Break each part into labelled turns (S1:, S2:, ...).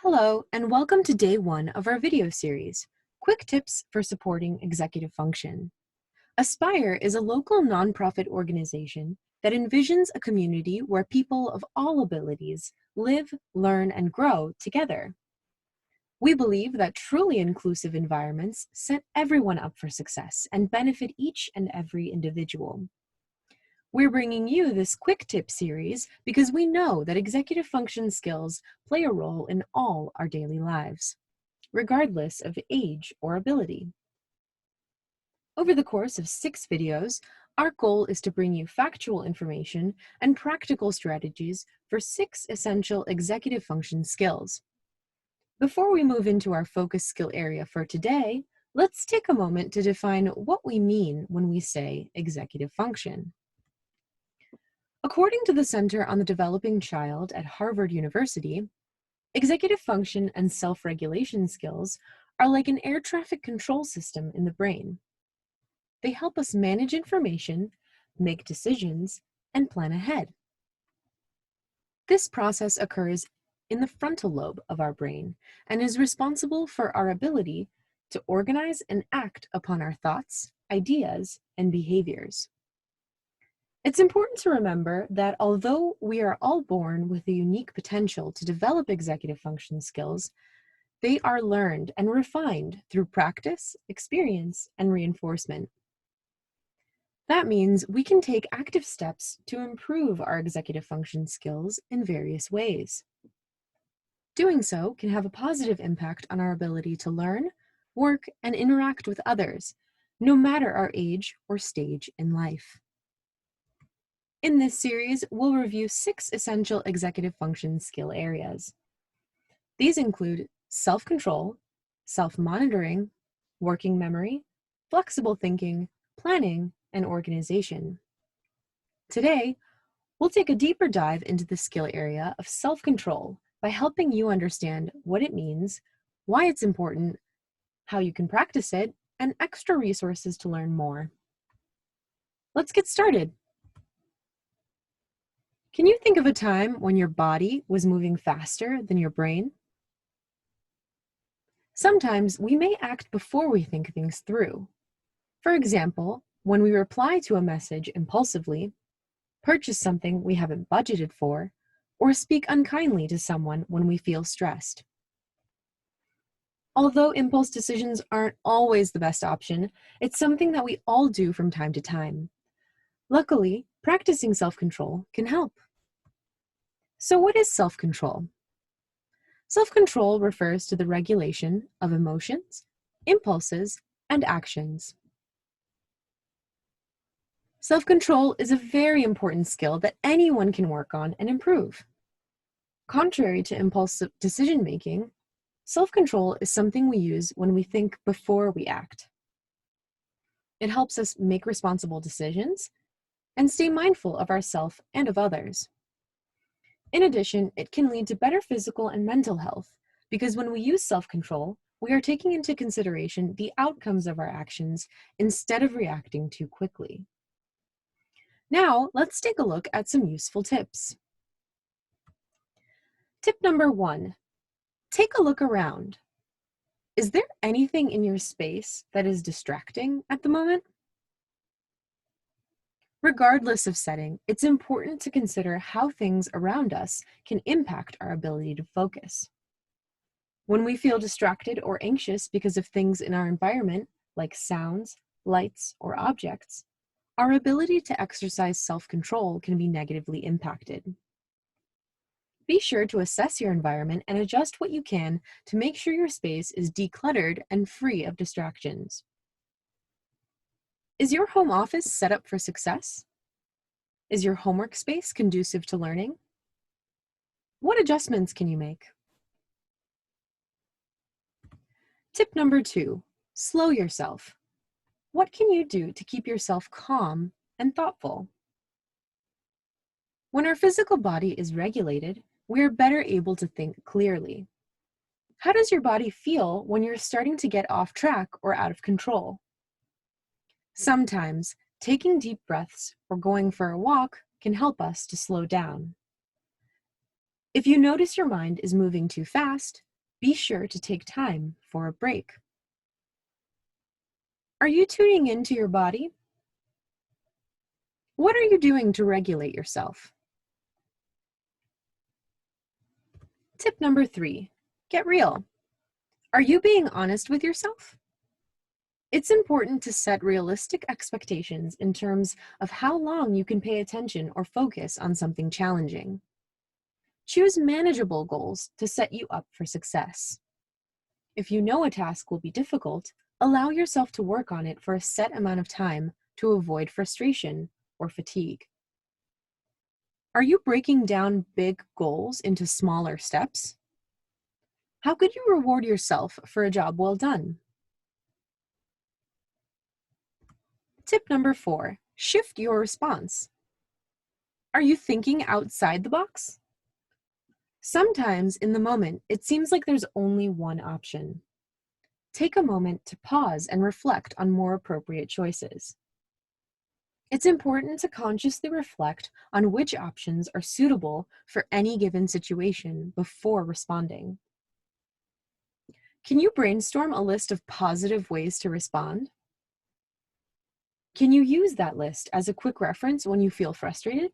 S1: Hello, and welcome to day one of our video series, Quick Tips for Supporting Executive Function. Aspire is a local nonprofit organization that envisions a community where people of all abilities live, learn, and grow together. We believe that truly inclusive environments set everyone up for success and benefit each and every individual. We're bringing you this quick tip series because we know that executive function skills play a role in all our daily lives, regardless of age or ability. Over the course of 6 videos, our goal is to bring you factual information and practical strategies for 6 essential executive function skills. Before we move into our focus skill area for today, let's take a moment to define what we mean when we say executive function. According to the Center on the Developing Child at Harvard University, executive function and self-regulation skills are like an air traffic control system in the brain. They help us manage information, make decisions, and plan ahead. This process occurs in the frontal lobe of our brain and is responsible for our ability to organize and act upon our thoughts, ideas, and behaviors. It's important to remember that although we are all born with a unique potential to develop executive function skills, they are learned and refined through practice, experience, and reinforcement. That means we can take active steps to improve our executive function skills in various ways. Doing so can have a positive impact on our ability to learn, work, and interact with others, no matter our age or stage in life. In this series, we'll review 6 essential executive function skill areas. These include self-control, self-monitoring, working memory, flexible thinking, planning, and organization. Today, we'll take a deeper dive into the skill area of self-control by helping you understand what it means, why it's important, how you can practice it, and extra resources to learn more. Let's get started. Can you think of a time when your body was moving faster than your brain? Sometimes we may act before we think things through. For example, when we reply to a message impulsively, purchase something we haven't budgeted for, or speak unkindly to someone when we feel stressed. Although impulse decisions aren't always the best option, it's something that we all do from time to time. Luckily, practicing self-control can help. So what is self-control? Self-control refers to the regulation of emotions, impulses, and actions. Self-control is a very important skill that anyone can work on and improve. Contrary to impulsive decision-making, self-control is something we use when we think before we act. It helps us make responsible decisions and stay mindful of ourselves and of others. In addition, it can lead to better physical and mental health because when we use self-control, we are taking into consideration the outcomes of our actions instead of reacting too quickly. Now, let's take a look at some useful tips. Tip number 1, take a look around. Is there anything in your space that is distracting at the moment? Regardless of setting, it's important to consider how things around us can impact our ability to focus. When we feel distracted or anxious because of things in our environment, like sounds, lights, or objects, our ability to exercise self-control can be negatively impacted. Be sure to assess your environment and adjust what you can to make sure your space is decluttered and free of distractions. Is your home office set up for success? Is your homework space conducive to learning? What adjustments can you make? Tip number 2, slow yourself. What can you do to keep yourself calm and thoughtful? When our physical body is regulated, we are better able to think clearly. How does your body feel when you're starting to get off track or out of control? Sometimes, taking deep breaths or going for a walk can help us to slow down. If you notice your mind is moving too fast, Be sure to take time for a break. Are you tuning into your body? What are you doing to regulate yourself? Tip number 3, get real. Are you being honest with yourself? It's important to set realistic expectations in terms of how long you can pay attention or focus on something challenging. Choose manageable goals to set you up for success. If you know a task will be difficult, allow yourself to work on it for a set amount of time to avoid frustration or fatigue. Are you breaking down big goals into smaller steps? How could you reward yourself for a job well done? Tip number 4, shift your response. Are you thinking outside the box? Sometimes in the moment, it seems like there's only one option. Take a moment to pause and reflect on more appropriate choices. It's important to consciously reflect on which options are suitable for any given situation before responding. Can you brainstorm a list of positive ways to respond? Can you use that list as a quick reference when you feel frustrated?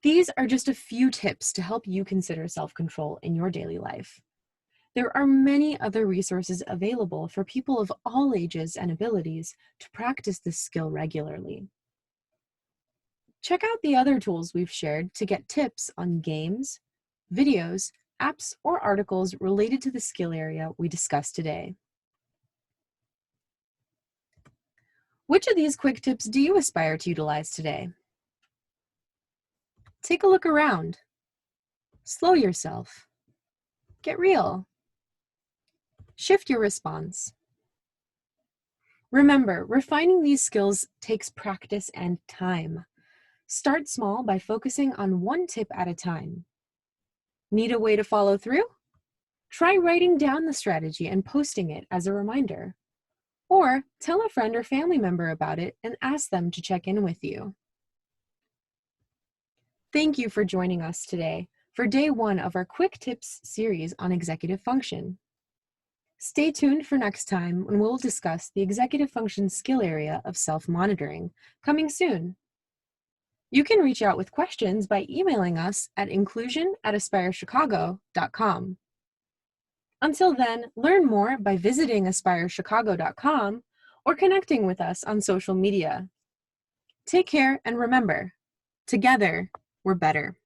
S1: These are just a few tips to help you consider self-control in your daily life. There are many other resources available for people of all ages and abilities to practice this skill regularly. Check out the other tools we've shared to get tips on games, videos, apps, or articles related to the skill area we discussed today. Which of these quick tips do you aspire to utilize today? Take a look around. Slow yourself. Get real. Shift your response. Remember, refining these skills takes practice and time. Start small by focusing on one tip at a time. Need a way to follow through? Try writing down the strategy and posting it as a reminder. Or tell a friend or family member about it and ask them to check in with you. Thank you for joining us today for day 1 of our Quick Tips series on executive function. Stay tuned for next time when we'll discuss the executive function skill area of self-monitoring, coming soon. You can reach out with questions by emailing us at inclusion@aspirechicago.com. Until then, learn more by visiting aspirechicago.com or connecting with us on social media. Take care and remember, together, we're better.